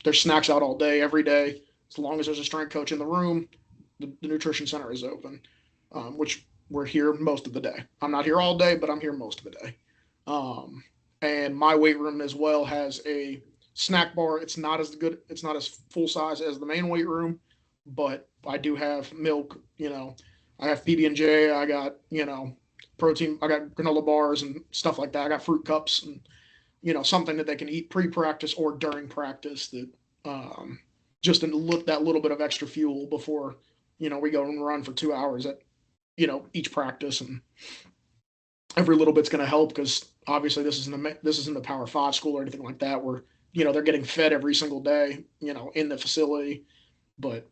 S2: There's snacks out all day, every day. As long as there's a strength coach in the room, the nutrition center is open, which we're here most of the day. I'm not here all day, but I'm here most of the day. And my weight room as well has a snack bar. It's not as good. It's not as full size as the main weight room, but I do have milk. I have PB&J. I got protein. I got granola bars and stuff like that. I got fruit cups and something that they can eat pre-practice or during practice that just that little bit of extra fuel before we go and run for 2 hours at each practice, and every little bit's going to help because obviously this isn't a Power 5 school or anything like that where they're getting fed every single day in the facility, but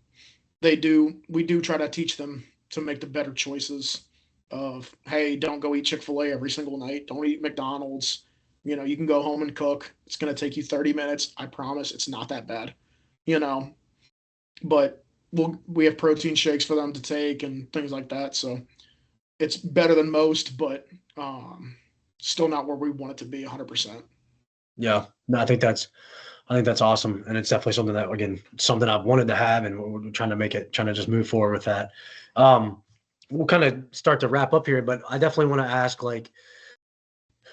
S2: we do try to teach them to make the better choices of, hey, don't go eat Chick-fil-A every single night, don't eat McDonald's. You can go home and cook. It's going to take you 30 minutes. I promise it's not that bad, but we have protein shakes for them to take and things like that. So it's better than most, but still not where we want it to be 100%.
S1: Yeah, no, I think that's awesome. And it's definitely something that, again, something I've wanted to have, and we're trying to just move forward with that. We'll kind of start to wrap up here, but I definitely want to ask, like,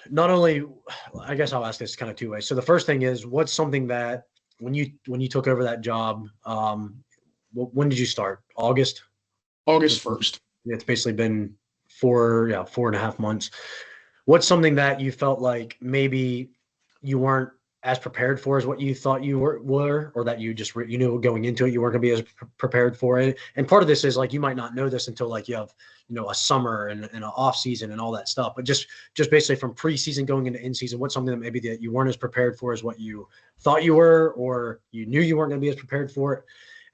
S1: not only, I guess I'll ask this kind of two ways. So the first thing is, what's something that when you took over that job, when did you start? August
S2: 1st.
S1: It's basically been 4.5 months. What's something that you felt like maybe you weren't as prepared for as what you thought you were, or that you just you knew going into it you weren't going to be as prepared for it? And part of this is like you might not know this until like you have a summer and an off season and all that stuff. But just basically from preseason going into in season, what's something that maybe that you weren't as prepared for as what you thought you were, or you knew you weren't going to be as prepared for it?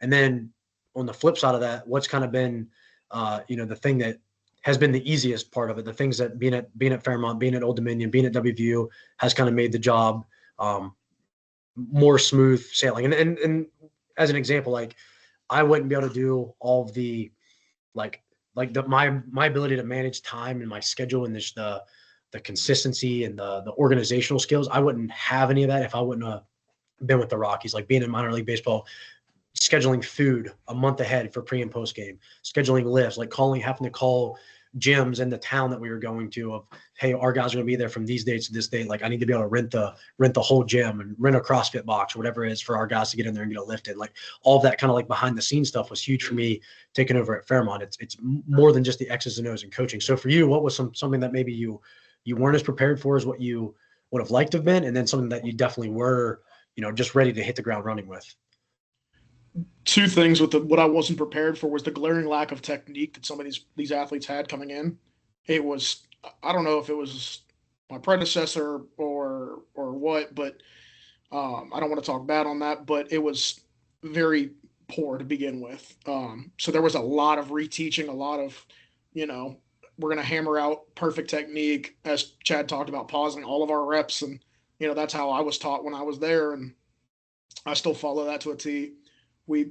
S1: And then on the flip side of that, what's kind of been the thing that has been the easiest part of it, the things that being at Fairmont, being at Old Dominion, being at WVU has kind of made the job more smooth sailing. And as an example, like I wouldn't be able to do all of the my ability to manage time and my schedule and the consistency and the organizational skills. I wouldn't have any of that if I wouldn't have been with the Rockies. Like being in minor league baseball, scheduling food a month ahead for pre and post game, scheduling lifts, like having to call gyms in the town that we were going to of, hey, our guys are going to be there from these dates to this date. Like I need to be able to rent the whole gym and rent a CrossFit box or whatever it is for our guys to get in there and get a lift in. Like all of that kind of like behind the scenes stuff was huge for me taking over at Fairmont. It's more than just the X's and O's and coaching. So for you, what was something that maybe you weren't as prepared for as what you would have liked to have been, and then something that you definitely were, just ready to hit the ground running with?
S2: Two things with what I wasn't prepared for was the glaring lack of technique that some of these athletes had coming in. It was, I don't know if it was my predecessor or what, but I don't want to talk bad on that, but it was very poor to begin with. So there was a lot of reteaching, a lot of, we're going to hammer out perfect technique, as Chad talked about, pausing all of our reps. And, that's how I was taught when I was there. And I still follow that to a T. We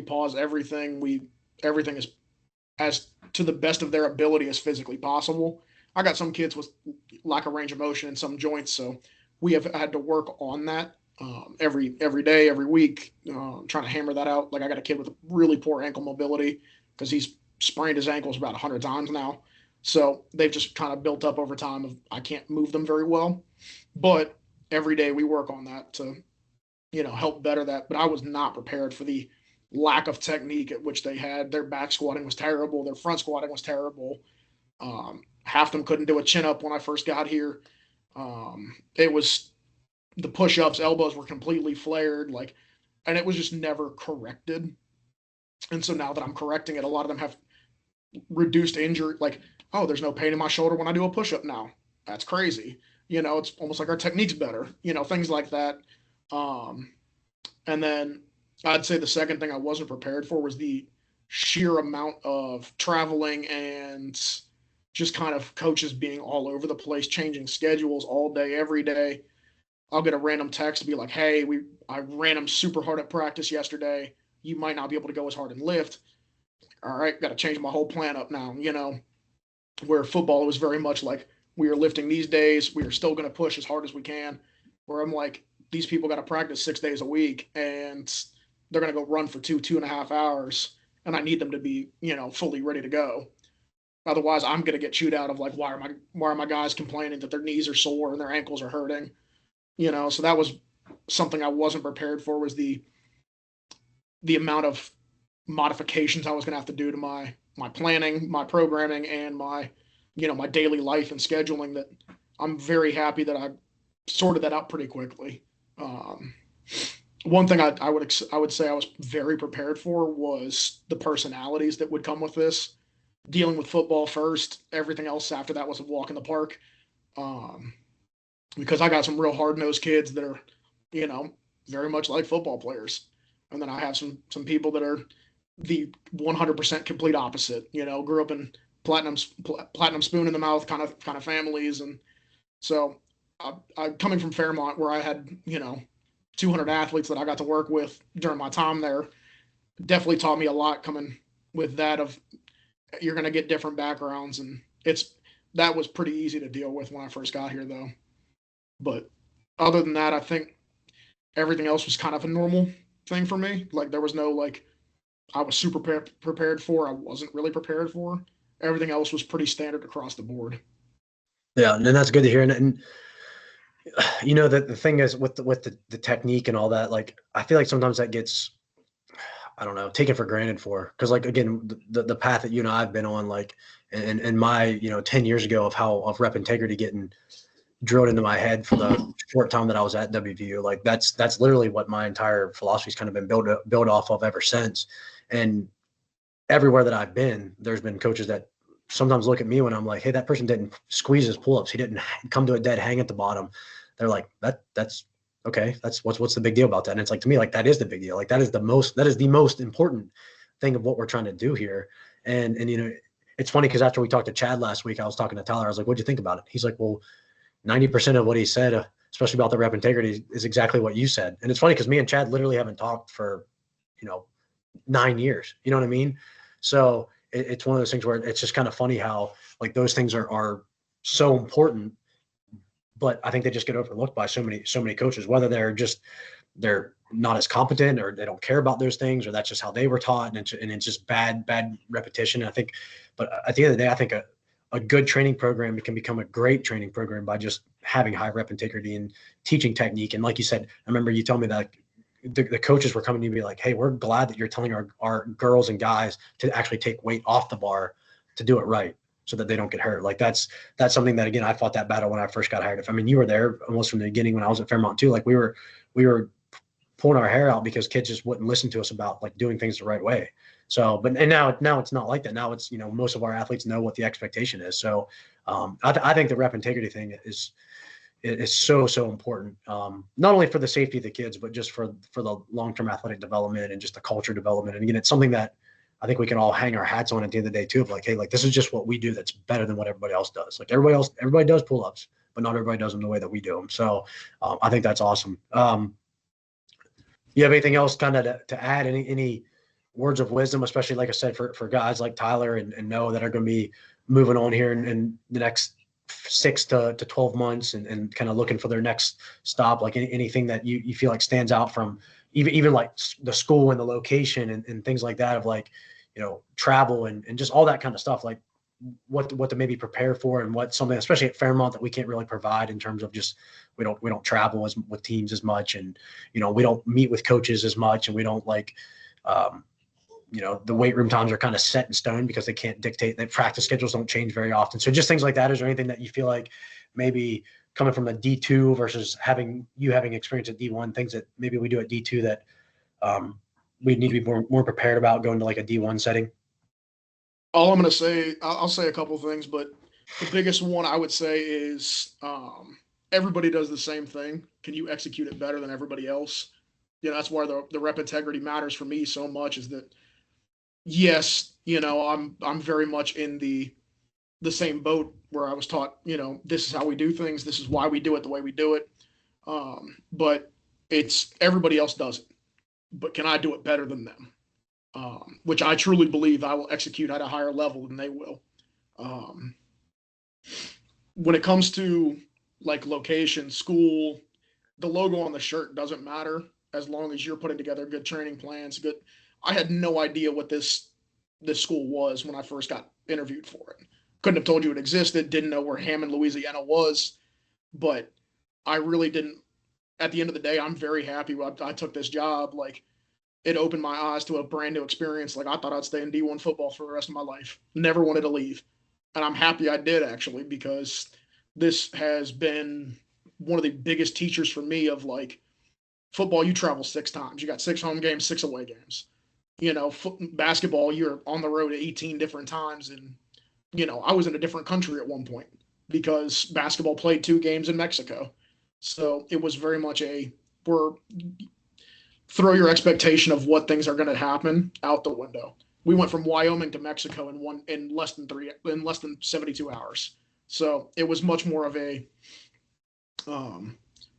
S2: pause everything. Everything is as to the best of their ability as physically possible. I got some kids with lack of range of motion in some joints, so we have had to work on that every day, every week, trying to hammer that out. Like I got a kid with really poor ankle mobility because he's sprained his ankles about 100 times now. So they've just kind of built up over time of I can't move them very well. But every day we work on that to help better that. But I was not prepared for the lack of technique at which they had. Their back squatting was terrible. Their front squatting was terrible. Half of them couldn't do a chin up when I first got here. It was the push ups, elbows were completely flared, like, and it was just never corrected. And so now that I'm correcting it, a lot of them have reduced injury. Like, oh, there's no pain in my shoulder when I do a push up now. That's crazy. It's almost like our technique's better. Things like that. Um, and then I'd say the second thing I wasn't prepared for was the sheer amount of traveling and just kind of coaches being all over the place, changing schedules all day, every day. I'll get a random text to be like, "Hey, I ran them super hard at practice yesterday. You might not be able to go as hard and lift. All right, got to change my whole plan up now." Where football was very much like, we are lifting these days, we are still going to push as hard as we can. Where I'm like, these people got to practice 6 days a week, and they're going to go run for 2.5 hours, and I need them to be, fully ready to go. Otherwise, I'm going to get chewed out of like, why are my guys complaining that their knees are sore and their ankles are hurting? So that was something I wasn't prepared for, was the amount of modifications I was going to have to do to my planning, my programming, and my my daily life and scheduling. That I'm very happy that I sorted that out pretty quickly. One thing I would say I was very prepared for was the personalities that would come with this. Dealing with football first, everything else after that was a walk in the park. Because I got some real hard-nosed kids that are, very much like football players. And then I have some people that are the 100% complete opposite, grew up in platinum spoon in the mouth kind of families. And so I coming from Fairmont, where I had, 200 athletes that I got to work with during my time there, definitely taught me a lot coming with that of, you're going to get different backgrounds. And that was pretty easy to deal with when I first got here, though. But other than that, I think everything else was kind of a normal thing for me. Like, there was no, like, I was super prepared for, I wasn't really prepared for. Everything else was pretty standard across the board.
S1: Yeah, and that's good to hear. And that the thing is with the technique and all that, like, I feel like sometimes that gets, I don't know, taken for granted because, like, again, the path that you and I have been on, like, and my 10 years ago of rep integrity getting drilled into my head for the short time that I was at WVU, like, that's literally what my entire philosophy's kind of been built off of ever since. And everywhere that I've been, there's been coaches that sometimes look at me when I'm like, hey, that person didn't squeeze his pull-ups, he didn't come to a dead hang at the bottom. They're like, that's okay. That's what's the big deal about that? And it's like, to me, like, that is the big deal. Like, that is the most important thing of what we're trying to do here. And it's funny because after we talked to Chad last week, I was talking to Tyler. I was like, what'd you think about it? He's like, well, 90% of what he said, especially about the rep integrity, is exactly what you said. And it's funny because me and Chad literally haven't talked for, 9 years. You know what I mean? So it's one of those things where it's just kind of funny how, like, those things are so important, but I think they just get overlooked by so many coaches, whether they're not as competent, or they don't care about those things, or that's just how they were taught. And it's just bad repetition. I think, but at the end of the day, I think a good training program can become a great training program by just having high rep integrity and teaching technique. And like you said, I remember you telling me that the coaches were coming to me like, hey, we're glad that you're telling our girls and guys to actually take weight off the bar to do it right, so that they don't get hurt. Like, that's something that, again, I fought that battle when I first got hired. I mean, you were there almost from the beginning when I was at Fairmont too. Like, we were pulling our hair out because kids just wouldn't listen to us about, like, doing things the right way. So, now it's not like that. Now it's, most of our athletes know what the expectation is. So I think the rep integrity thing is so important, not only for the safety of the kids, but just for the long-term athletic development and just the culture development. And again, it's something that I think we can all hang our hats on at the end of the day too, of like, hey, like, this is just what we do that's better than what everybody else does. Like, everybody does pull-ups, but not everybody does them the way that we do them. So I think that's awesome. You have anything else kind of to add? Any words of wisdom, especially, like I said, for guys like Tyler and Noah that are going to be moving on here in the next 6 to 12 months and kind of looking for their next stop, like anything that you feel like stands out from even like the school and the location and things like that, of like, travel and just all that kind of stuff, like what to maybe prepare for, and what something, especially at Fairmont, that we can't really provide in terms of just, we don't travel with teams as much, and, we don't meet with coaches as much, and we don't, like, the weight room times are kind of set in stone because they can't dictate that practice schedules don't change very often. So just things like that. Is there anything that you feel like maybe coming from a D2 versus having experience at D1, things that maybe we do at D2 that we need to be more prepared about going to like a D1 setting?
S2: All I'm going to say, I'll say a couple things, but the biggest one I would say is everybody does the same thing. Can you execute it better than everybody else? That's why the rep integrity matters for me so much, is that yes, I'm very much in the same boat where I was taught, this is how we do things, this is why we do it the way we do it. But it's everybody else does it. But can I do it better than them? Which I truly believe I will execute at a higher level than they will. When it comes to like location, school, the logo on the shirt doesn't matter as long as you're putting together good training plans. Good. I had no idea what this school was when I first got interviewed for it. Couldn't have told you it existed. Didn't know where Hammond, Louisiana was, but I really didn't. At the end of the day, I'm very happy I took this job. Like, it opened my eyes to a brand new experience. Like, I thought I'd stay in D1 football for the rest of my life. Never wanted to leave. And I'm happy I did, actually, because this has been one of the biggest teachers for me of like football. You travel 6 times. You got 6 home games, 6 away games. Basketball, you're on the road 18 different times. And, I was in a different country at one point because basketball played 2 games in Mexico. So it was very much throw your expectation of what things are going to happen out the window. We went from Wyoming to Mexico in less than 72 hours. So it was much more of a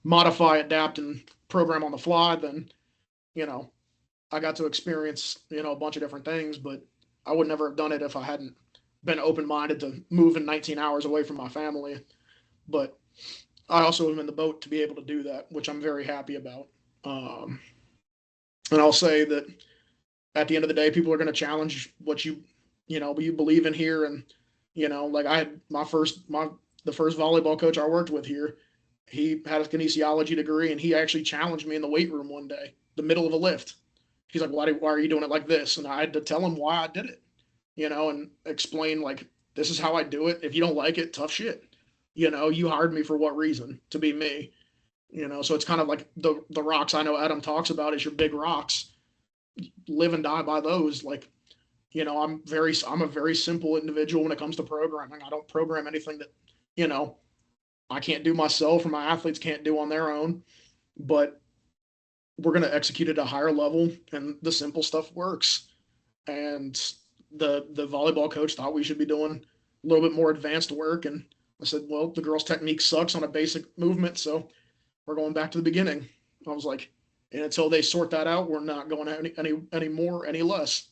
S2: modify, adapt, and program on the fly than, I got to experience, a bunch of different things, but I would never have done it if I hadn't been open-minded to moving 19 hours away from my family. But I also am in the boat to be able to do that, which I'm very happy about. And I'll say that at the end of the day, people are going to challenge what you believe in here. And, like I had the first volleyball coach I worked with here, he had a kinesiology degree, and he actually challenged me in the weight room one day, the middle of a lift. He's like, why are you doing it like this? And I had to tell him why I did it, and explain, like, this is how I do it. If you don't like it, tough shit. You hired me for what reason? To be me. So it's kind of like the rocks I know Adam talks about is your big rocks. Live and die by those. Like, I'm a very simple individual when it comes to programming. I don't program anything that, I can't do myself or my athletes can't do on their own, but we're going to execute at a higher level, and the simple stuff works. And the volleyball coach thought we should be doing a little bit more advanced work. And I said, well, the girls' technique sucks on a basic movement, so we're going back to the beginning. I was like, and until they sort that out, we're not going any more, any less.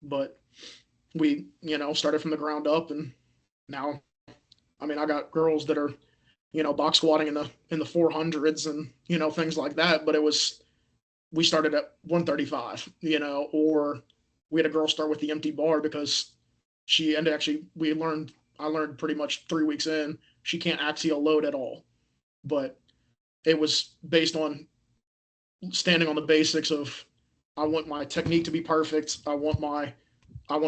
S2: But we, started from the ground up, and now, I got girls that are, box squatting in the 400s and, things like that. But we started at 135, or we had a girl start with the empty bar because I learned pretty much 3 weeks in, she can't axial load at all. But it was based on standing on the basics of, I want my technique to be perfect. I want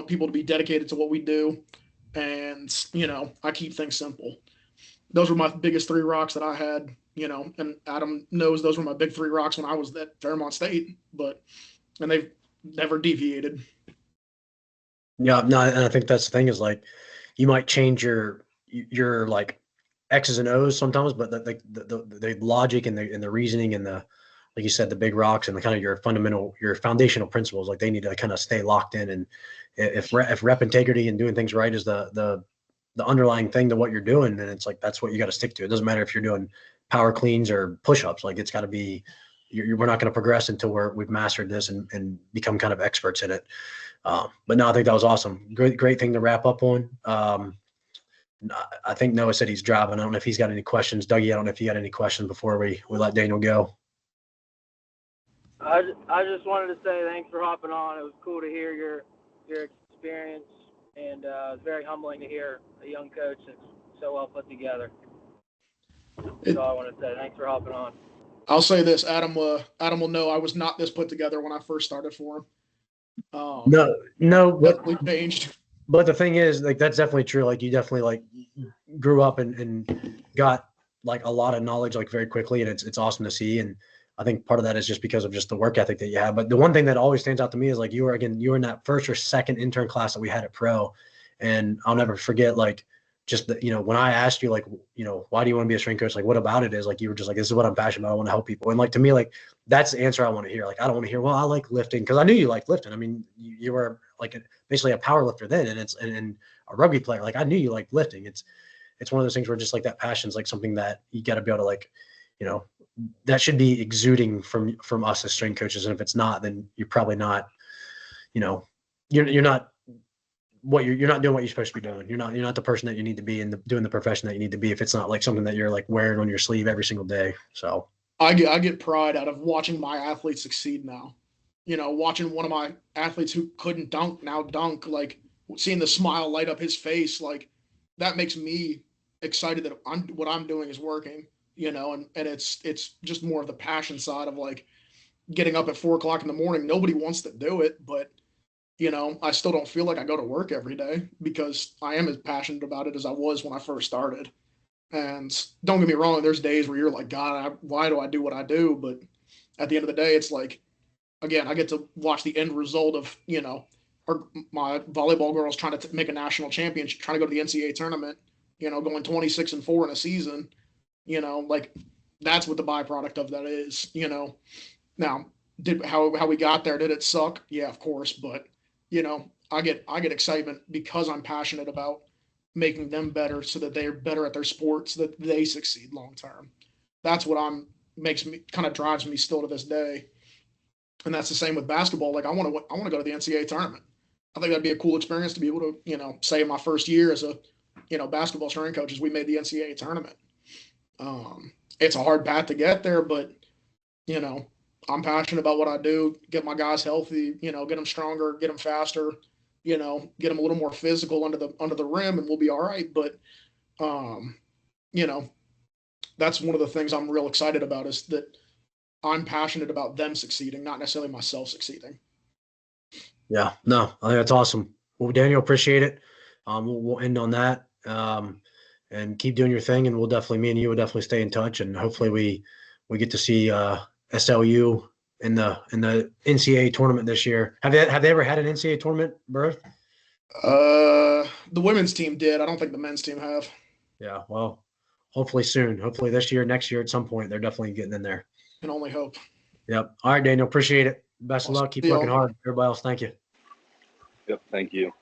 S2: people to be dedicated to what we do. And, I keep things simple. Those were my biggest 3 rocks that I had, and Adam knows those were my big 3 rocks when I was at Fairmont State, and they've never deviated.
S1: Yeah, no, and I think that's the thing is like, you might change your like X's and O's sometimes, but the logic and the reasoning and like you said, the big rocks and the kind of your foundational principles, like they need to kind of stay locked in. And if rep integrity and doing things right is the underlying thing to what you're doing, then it's like, that's what you got to stick to. It doesn't matter if you're doing power cleans or push-ups. Like, it's got to be, we're not going to progress until we've mastered this and become kind of experts in it. But no, I think that was awesome. Great thing to wrap up on. I think Noah said he's driving. I don't know if he's got any questions. Dougie, I don't know if you got any questions before we let Daniel go.
S3: I just wanted to say thanks for hopping on. It was cool to hear your experience, and it was very humbling to hear a young coach that's so well put together. That's all I want to say. Thanks for hopping on.
S2: I'll say this, Adam will know I was not this put together when I first started for him.
S1: No,
S2: Definitely changed.
S1: but the thing is, like, that's definitely true. Like, you definitely like grew up and got like a lot of knowledge like very quickly, and it's awesome to see. And I think part of that is just because of just the work ethic that you have. But the one thing that always stands out to me is like you were in that first or second intern class that we had at Pro, and I'll never forget like just the, when I asked you like why do you want to be a strength coach, like what about it is like you were just like, this is what I'm passionate about, I want to help people. And like to me, like that's the answer I want to hear. Like I don't want to hear, well, I like lifting, because I knew you liked lifting. I mean, you were like basically a power lifter then, and a rugby player. Like I knew you liked lifting. It's one of those things where just like that passion is like something that you got to be able to like, that should be exuding from us as strength coaches. And if it's not, then you're probably not, you're not you're not doing what you're supposed to be doing. You're not the person that you need to be and doing the profession that you need to be if it's not like something that you're like wearing on your sleeve every single day. So
S2: I get pride out of watching my athletes succeed now. Watching one of my athletes who couldn't dunk now dunk, like seeing the smile light up his face, like that makes me excited that what I'm doing is working, and it's just more of the passion side of like getting up at 4 o'clock in the morning. Nobody wants to do it, but I still don't feel like I go to work every day because I am as passionate about it as I was when I first started. And don't get me wrong, there's days where you're like, God, why do I do what I do? But at the end of the day, it's like, again, I get to watch the end result of, my volleyball girls trying to make a national championship, trying to go to the NCAA tournament, going 26-4 in a season, like that's what the byproduct of that is, Now, how we got there, did it suck? Yeah, of course. But, I get excitement because I'm passionate about making them better so that they're better at their sport so that they succeed long term. That's what kind of drives me still to this day. And that's the same with basketball. Like I want to go to the NCAA tournament. I think that'd be a cool experience to be able to, say my first year as a, basketball strength coach is we made the NCAA tournament. It's a hard path to get there, but, I'm passionate about what I do, get my guys healthy, get them stronger, get them faster, get them a little more physical under the rim, and we'll be all right. But, that's one of the things I'm real excited about is that I'm passionate about them succeeding, not necessarily myself succeeding.
S1: Yeah, no, I think that's awesome. Well, Daniel, appreciate it. We'll end on that, and keep doing your thing. And me and you will definitely stay in touch, and hopefully we get to see SLU in the NCAA tournament this year. Have they ever had an NCAA tournament, Bert?
S2: The women's team did. I don't think the men's team have.
S1: Yeah, well, hopefully soon. Hopefully this year, next year, at some point, they're definitely getting in there.
S2: Can only hope.
S1: Yep. All right, Daniel. Appreciate it. Best of luck. Keep working hard. Everybody else, thank you.
S4: Yep. Thank you.